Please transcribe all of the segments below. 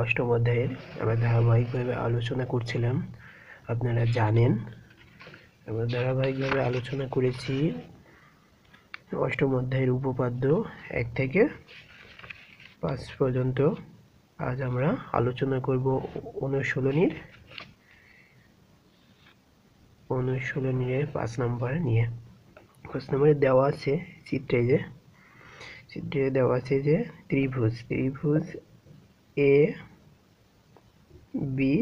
অষ্টম অধ্যায়ের আমরা ধারাবাহিকভাবে আলোচনা করছিলাম। আপনারা জানেন আমরা ধারাবাহিকভাবে আলোচনা করেছি অষ্টম অধ্যায়ের উপপাদ্য 1 থেকে 5 পর্যন্ত। আজ আমরা আলোচনা করব অনুশীলনীর 5 নম্বর নিয়ে। 5 নম্বরে দেওয়া আছে চিত্রে দেওয়া আছে যে ত্রিভুজ এ বি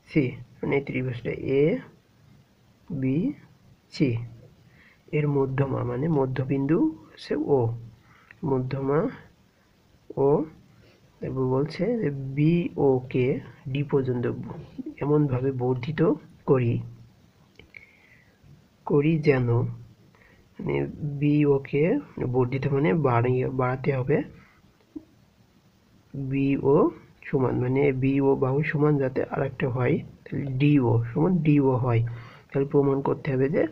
সি, মানে ত্রিভুজটা এ বি সি এর মধ্যমা মানে মধ্যবিন্দু হচ্ছে ও, মধ্যমা ও। তারপর বলছে যে বি ও কে ডি পর্যন্ত এমনভাবে বর্ধিত করি যেন, মানে বি ও কে বর্ধিত মানে বাড়াতে হবে বি ও সমান, মানে বি ও বাহু সমান যাতে আরেকটা হয়, তাহলে ডিও সমান ডিও হয়। তাহলে প্রমাণ করতে হবে যে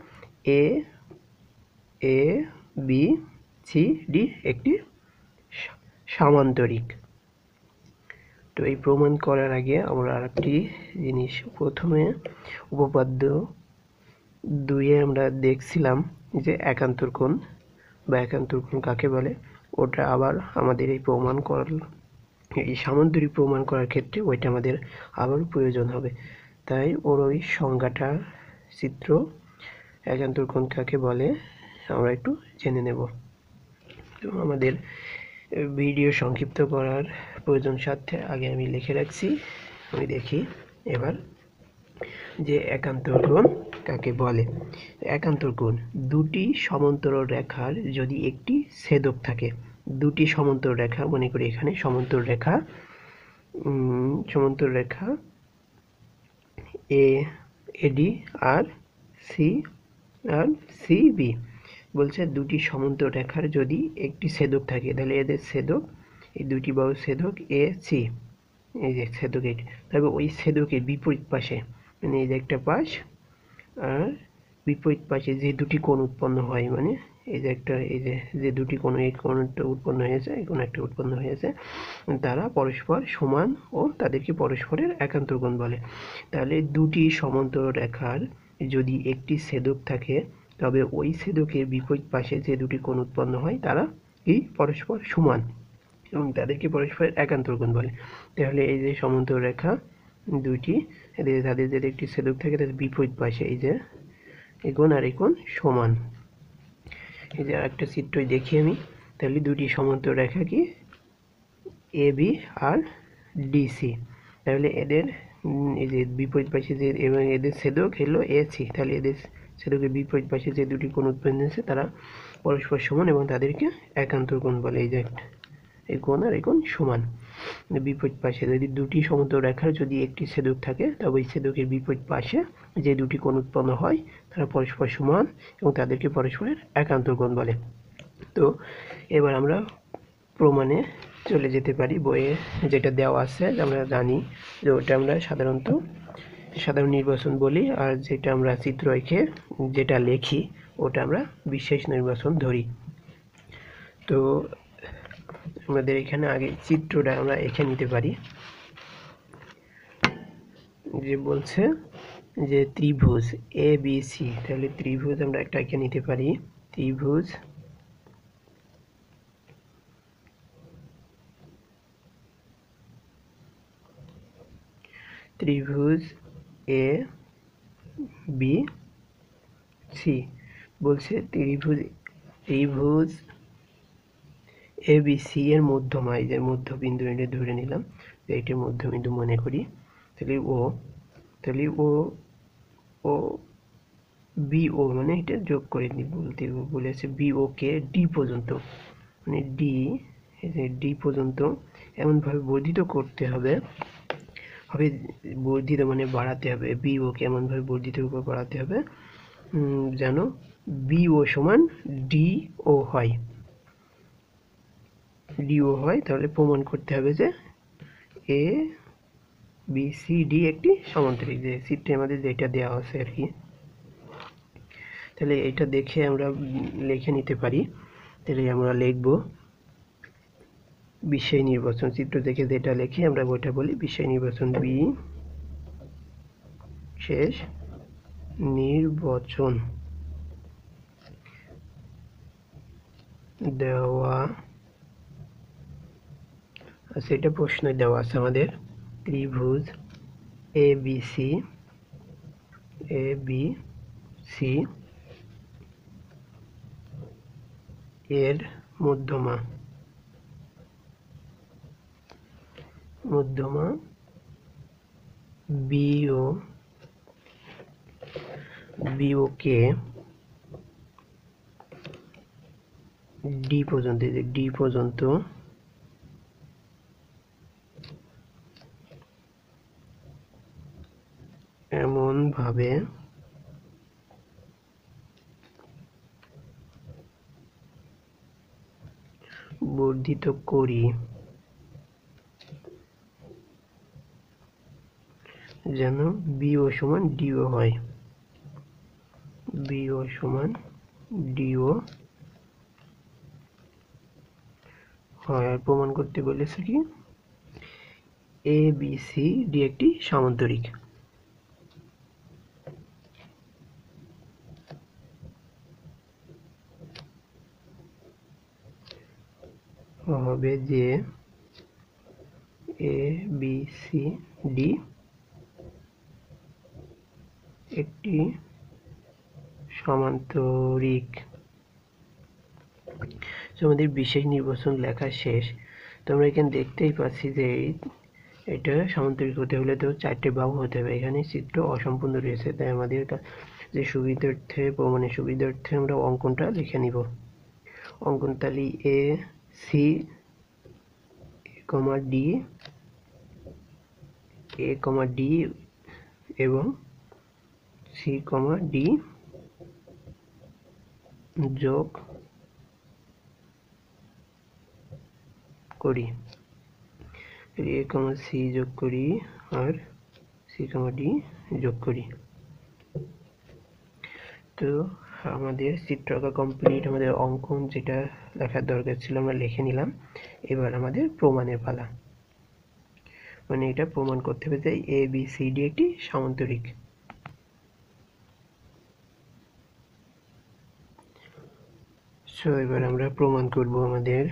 এ বি সি ডি একটি সামান্তরিক। তো এই প্রমাণ করার আগে আমরা আরেকটি জিনিস, প্রথমে উপপাদ্য 2-এ আমরা দেখছিলাম যে একান্তর কোণ বা একান্তর কোণ কাকে বলে। ওটা আবার আমাদের এই সামান্তরিক প্রমাণ করার ক্ষেত্রে ওইটা আমাদের আবার প্রয়োজন হবে। তাই ওর ওই সংজ্ঞাটা, চিত্র একান্তর কোণ কাকে বলে আমরা একটু জেনে নেব। তো আমাদের ভিডিও সংক্ষিপ্ত করার প্রয়োজন স্বার্থে আগে আমি লিখে রাখছি। আমি দেখি এবার যে একান্তর কোণ কাকে বলে। একান্তর কোণ দুটি সমান্তরাল রেখার যদি একটি ছেদক থাকে, দুটি সমান্তরাল রেখা, মনে করি এখানে সমান্তরাল রেখা এডি আর সি বি, বলছে দুটি সমান্তরাল রেখার যদি একটি ছেদক থাকে, তাহলে এদের ছেদক, এই দুটি বাহু ছেদক এ সি, এই যে ছেদক এটি, তবে ওই ছেদকের বিপরীত পাশে, মানে এই যে একটা পাশ আর বিপরীত পাশে যে দুটি কোণ উৎপন্ন হয়, মানে এই যে একটা, এই যে দুটি কোণ, এই কোণটা উৎপন্ন হয়েছে, এই কোণ একটা উৎপন্ন হয়েছে, তারা পরস্পর সমান ও তাদেরকে পরস্পরের একান্তর কোণ বলে। তাহলে দুটি সমান্তরাল রেখার যদি একটি ছেদক থাকে, তবে ওই ছেদকের বিপরীত পাশে যে দুটি কোণ উৎপন্ন হয় তারা কি পরস্পর সমান এবং তাদেরকে পরস্পরের একান্তর কোণ বলে। তাহলে এই যে সমান্তরাল রেখা দুইটি, তাদের যদি একটি ছেদক থাকে তাদের বিপরীত পাশে এই যে এই কোণ আর এই কোণ সমান। এই যে আরেকটা চিত্রই দেখি আমি। তাহলে দুটি সমান্তরাল রেখা কি এ বি আর ডিসি, তাহলে এদের এই যে বিপরীত পাশে যে, এবং এদের ছেদক হলো এ সি, তাহলে এদের ছেদকের বিপরীত পাশে যে দুটি কোণ উৎপন্ন হয়েছে তারা পরস্পর সমান এবং তাদেরকে একান্তর কোণ বলে। এই যে এই কোণ আর এই কোণ সমান। বিপরীত পাশে যদি দুটি সমান্তরাল রেখার যদি একটি ছেদক থাকে, তবে এই ছেদকের বিপরীত পাশে যে দুটি কোণ উৎপন্ন হয় তারা পরস্পর সমান এবং তাদেরকে পরস্পরের একান্তর কোণ বলে। তো এবার আমরা প্রমাণে চলে যেতে পারি। বইয়ে যেটা দেওয়া আছে আমরা জানি যে ওটা আমরা সাধারণ নির্বাচন বলি, আর যেটা আমরা চিত্র এঁকে যেটা লিখি ওটা আমরা বিশেষ নির্বাচন ধরি। তো আমাদের এখানে আগে চিত্রটা আমরা এঁকে নিতে পারি। যে বলছে যে ত্রিভুজ এ বি সি, তাহলে ত্রিভুজ আমরা একটা এঁকে নিতে পারি। ত্রিভুজ এ বি সি, বলছে ত্রিভুজ এ বি সি এর মধ্যমা, এই যে মধ্যবিন্দু এটা ধরে নিলাম, এইটার মধ্যবিন্দু মনে করি। তাহলে ও বি ও, মানে এটা যোগ করে বলতে বলেছে বি ও কে ডি পর্যন্ত, মানে ডি পর্যন্ত এমনভাবে বর্ধিত করতে হবে, বর্ধিত মানে বাড়াতে হবে, বি ও কে এমনভাবে বর্ধিত করে বাড়াতে হবে যেন বি ও সমান ডি ও হয়। তাহলে প্রমাণ করতে হবে যে এ বি সি ডি একটি সমান্তরিক, যে চিত্রে আমাদের যেটা দেওয়া আছে আর কি। তাহলে এটা দেখে আমরা লিখে নিতে পারি। তাহলে আমরা লিখব বিষয় নির্বাচন, চিত্র দেখে যেটা লেখি আমরা ওইটা বলি বিষয় নির্বাচন। বিশেষ নির্বাচন দেওয়া আচ্ছা, এটা প্রশ্ন দেওয়া আছে আমাদের। ত্রিভুজ ABC এর মধ্যমা BO কে D পর্যন্ত এমন ভাবে বর্ধিত করি যেন BO সমান DO হয়। BO সমান DO হয়। আর প্রমাণ করতে বলেছে কি ABCD একটি সামান্তরিক। হবে যে ABCD একটি সমান্তরিক। আমাদের বিশেষ নির্বাচন লেখা শেষ। তোমরা এখানে দেখতেই পাচ্ছি যে এটা সামান্তরিক হতে হলে তো 4টে বাহু হতে হবে। এখানে চিত্র অসম্পূর্ণ রয়েছে, তাই আমাদের যে সুবিধার্থে প্রমাণের সুবিধার্থে আমরা অঙ্কনটা লিখে নিব। অঙ্কন তালি AC, D, A, D এবং C, D যোগ করি। A, C যোগ করি আর C, D যোগ করি। তো আমাদের চিত্র আঁকা কমপ্লিট। আমাদের অঙ্কন যেটা লেখার দরকার ছিল আমরা লিখে নিলাম। এবার আমাদের প্রমাণের পালা। মানে এটা প্রমাণ করতে হবে যে ABCD একটি সামান্তরিক। সো এবার আমরা প্রমাণ করব। আমাদের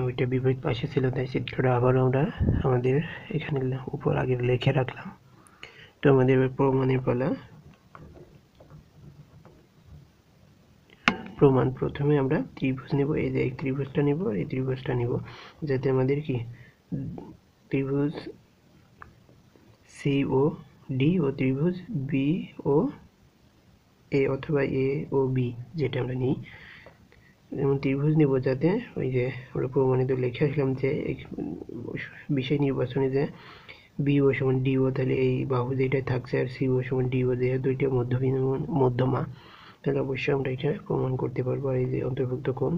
ওইটা বিপরীত পাশে ছিল, তাই চিত্রটা আবারও আমরা আমাদের এখানে উপর আগে লিখে রাখলাম। তো আমাদের এবার প্রমাণের পালা। প্রমাণ প্রথমে আমরা ত্রিভুজ নেব, এই যে এই ত্রিভুজটা নেব, এই ত্রিভুজটা নেব, যাতে আমাদের কি ত্রিভুজ COD ও ত্রিভুজ BOA অথবা AOB যেটা আমরা নিই, যেমন ত্রিভুজ নেব যাতে ওই যে আমরা প্রমাণিত লিখে আসলাম যে বিষয় নির্বাচনে যে BO সমান DO, তাহলে এই বাহু যেটা থাকছে আর CO সমান DO যেহেতু এটা মধ্যমা, তাহলে অবশ্যই আমরা এটা প্রমাণ করতে পারবো। আর এই যে অন্তর্ভুক্ত কোণ,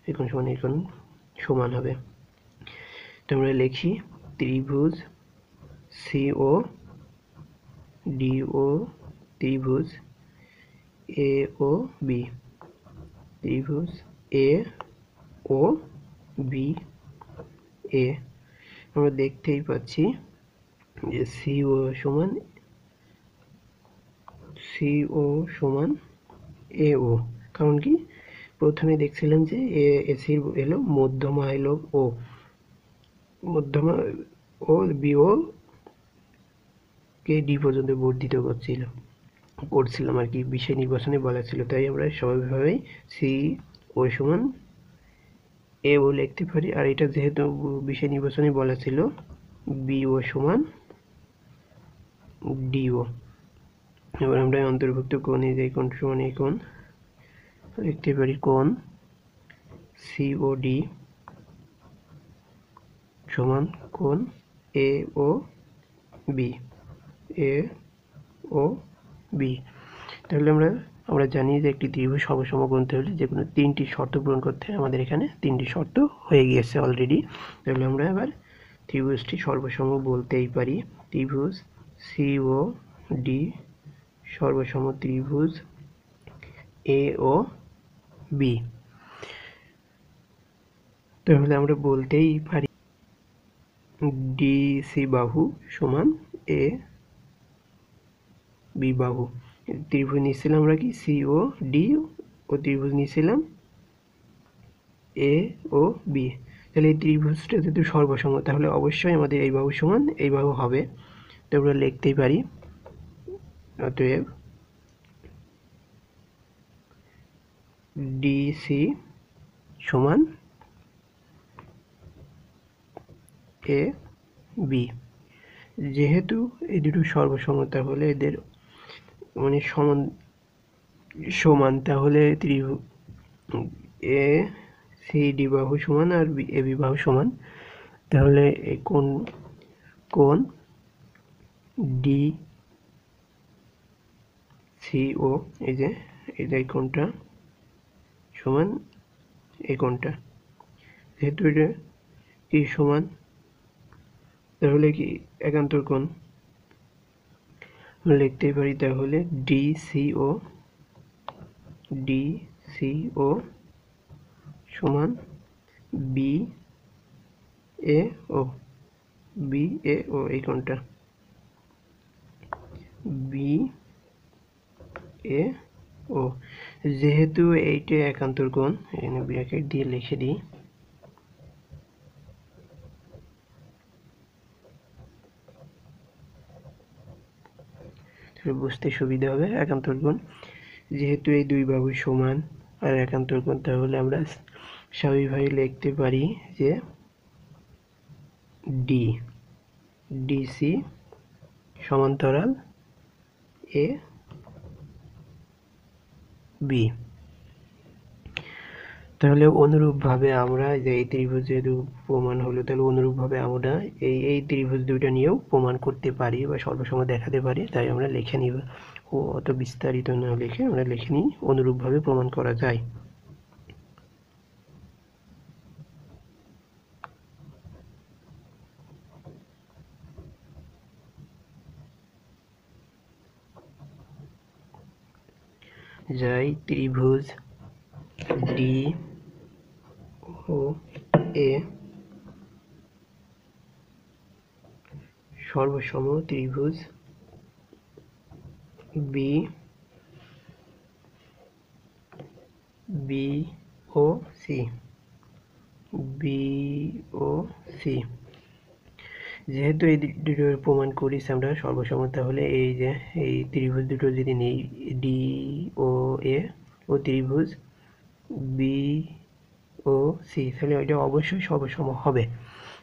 এই কোণ সমান এই কোণ সমান হবে। তো আমরা লিখি ত্রিভুজ CODO ত্রিভুজ AOB, ত্রিভুজ AOB আমরা দেখতেই পাচ্ছি যে CO সমান AO। কারণ কি প্রথমে দেখছিলাম যে AC এলো মধ্যমা এলো O, মধ্যমা ও BO কে D পর্যন্ত বর্ধিত করছিলাম আর কি, বিষয় নির্বাচনে বলা ছিল। তাই আমরা স্বাভাবিকভাবেই CO সমান AO লিখতে পারি। আর এটা যেহেতু বিষয় নির্বাচনে বলা ছিল BO সমান DO। এবার আমরা অন্তর্ভুক্ত কোণ, এই যে কোণ সমান এই কোণ লিখতে পারি কোণ COD সমান কোণ AOB। তাহলে আমরা জানি যে একটি ত্রিভুজ সর্বসমকোণ হতে হলে যে কোনো 3টি শর্ত পূরণ করতে হয়। আমাদের এখানে 3টি শর্ত হয়ে গিয়েছে অলরেডি। তাহলে আমরা এবার ত্রিভুজটি সর্বসম বলতেই পারি। ত্রিভুজ COD সর্বসম ত্রিভুজ AOB। তাহলে আমরা বলতেই পারি ডিসি বাহু সমান এ বি বাহু। ত্রিভুজ নিচ্ছিলাম আমরা কি সি ও ডি, ও ত্রিভুজ নিচ্ছিলাম এ ও বি। তাহলে এই ত্রিভুজটা যেহেতু সর্বসম, তাহলে অবশ্যই আমাদের এই বাহু সমান এই বাহু হবে। তো আমরা লিখতেই পারি অতএব ডিসি সমান এ বি। যেহেতু এই দুটো সর্বসম, তাহলে এদের মানে সমান, তাহলে ত্রিভুজ এ সি ডি বাহু সমান আর এ বি বাহু সমান। তাহলে এই কোণ ডি সি ও, এই যে এই কোণটা সমান এই কোণটা, যেহেতু এটা কি সমান, তাহলে কি একান্তর কোণ লিখতেই পারি। তাহলে ডি সি ও সমান বি এ ও, এই কোণটা বি এ ও। যেহেতু এইটা একান্তর কোণ, এখানে ব্র্যাকেট দিয়ে লিখে দিই। বুঝতে সুবিধা হবে একান্তর কোণ। যেহেতু এই দুই বাহু সমান আর একান্তর কোণ, তাহলে আমরা স্বাভাবিকভাবে লিখতে পারি যে ডিসি সমান্তরাল এ বি। তাহলে অনুরূপভাবে আমরা যে এই ত্রিভুজ যেহেতু প্রমাণ হলো, তাহলে অনুরূপভাবে আমরা এই ত্রিভুজ দুইটা নিয়েও প্রমাণ করতে পারি বা সর্বসম দেখাতে পারি। তাই আমরা লিখে নিব, অত বিস্তারিত না লিখে আমরা লিখে নিই, অনুরূপভাবে প্রমাণ করা যায়। ত্রিভুজ ডি ও এ সর্বসম ত্রিভুজ বি ও সি যেহেতু এই দুটো প্রমাণ করেছি আমরা সর্বসম, তাহলে এই যে এই ত্রিভুজ দুটো যদি নেই ডি ও এ ও ত্রিভুজ বি ও সি, তাহলে ওইটা অবশ্যই সর্বসম হবে।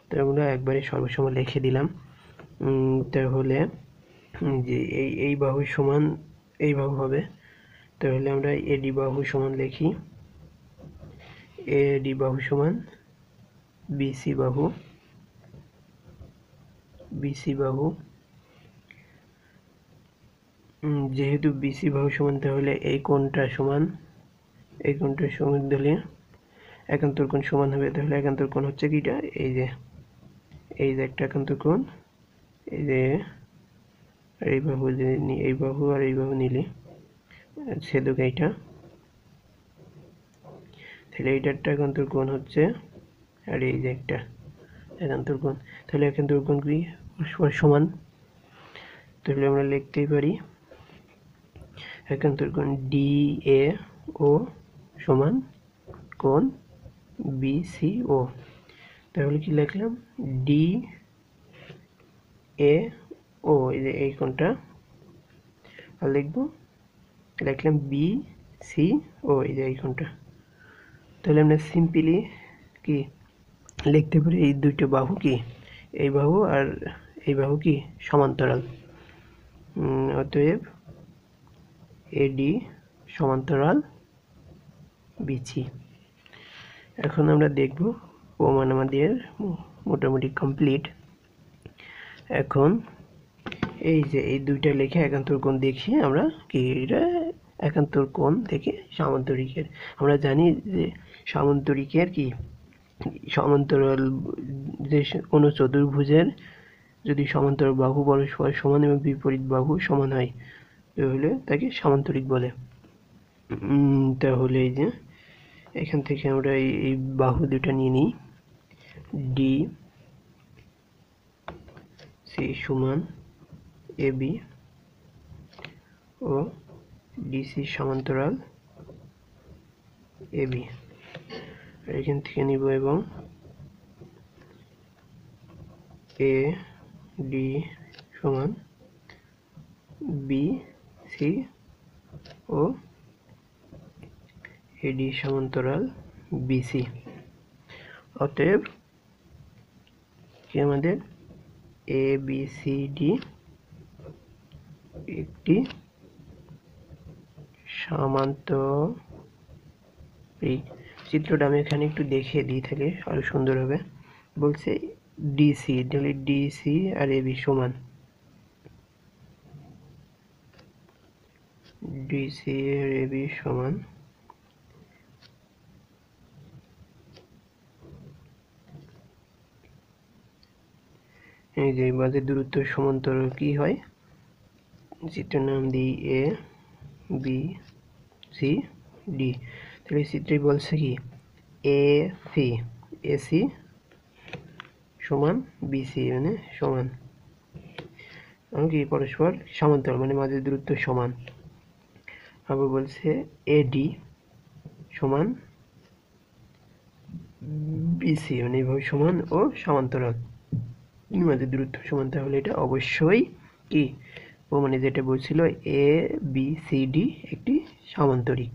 তো আমরা একবারে সর্বসম লিখে দিলাম। তাহলে যে এই বাহু সমান এই বাহু হবে। তাহলে আমরা এডি বাহু সমান লিখি, এডি বাহু সমান বিসি বাহু। যেহেতু বিসি বাহু সমান, তাহলে এই কোণটা সমান দিলে একান্তর কোণ সমান হবে। তাহলে একান্তর কোণ হচ্ছে কিটা, এই যে একটা একান্তর কোণ, এই যে এই বাহু এই বাহু আর এই বাহু নিলে ছেদক এইটা, তাহলে এইটা একটা একান্তর কোণ হচ্ছে, আর এই যে একটা একান্তর কোণ। তাহলে একান্তর কোণ কি পরস্পর সমান। তাহলে আমরা লিখতেই পারি একান্তর কোণ ডি এ ও সমান কোণ বিসি ও। তাহলে কি লিখলাম, ডি এ ও, এই কোণটা, আর লিখলাম বি সি ও, এই কোণটা। তাহলে আমরা সিম্পলি কি লিখতে পারি, এই দুইটা বাহু কি, এই বাহু আর এই বাহু কি সমান্তরাল। অতএব এডি সমান্তরাল বিসি। এখন আমরা দেখব প্রমাণ আমাদের মোটামুটি কমপ্লিট। এখন এই যে এই দুইটা লেখা একান্তর কোণ দেখি আমরা কি, এটা একান্তর কোণ থেকে সামান্তরিকের। আমরা জানি যে সামান্তরিকের কি সমান্তরাল, যে কোনো চতুর্ভুজের যদি সমান্তরাল বাহু পরস্পর সমান এবং বিপরীত বাহু সমান হয়, তাহলে তাকে সামান্তরিক বলে। তাহলে এই যে এখান থেকে আমরা এই বাহু দুটা নিয়ে নিই, ডি সি সমান এ বি ও ডিসি সমান্তরাল এ বি। এখান থেকে নিব এবং এ ডি সমান বি সি ও এডি সমান্তরাল বিসি। অতএব কি আমাদের এ বি সি ডি একটি সামান্তরিক। চিত্রটা আমি এখানে একটু দেখিয়ে দিই, তাহলে আরো সুন্দর হবে। বলছে ডিসি, তাহলে ডিসি আর এবি সমান, ডিসি আর এবি সমান এই যে বাদের দূরত্ব সমান্তরাল কি হয়, চিত্রের নাম দিই এ বি সি ডি। তাহলে চিত্রে বলছে কি এসি সমান বিসি মানে সমান, কি পরস্পর সমান্তরাল মানে মাঝের দূরত্ব সমান। আবার বলছে এডি সমান বিসি মানে এইভাবে সমান ও সমান্তরাল, মাঝের দূরত্ব সমান। তাহলে এটা অবশ্যই কি মানে যেটা বলছিল এ বি সি ডি একটি সামান্তরিক।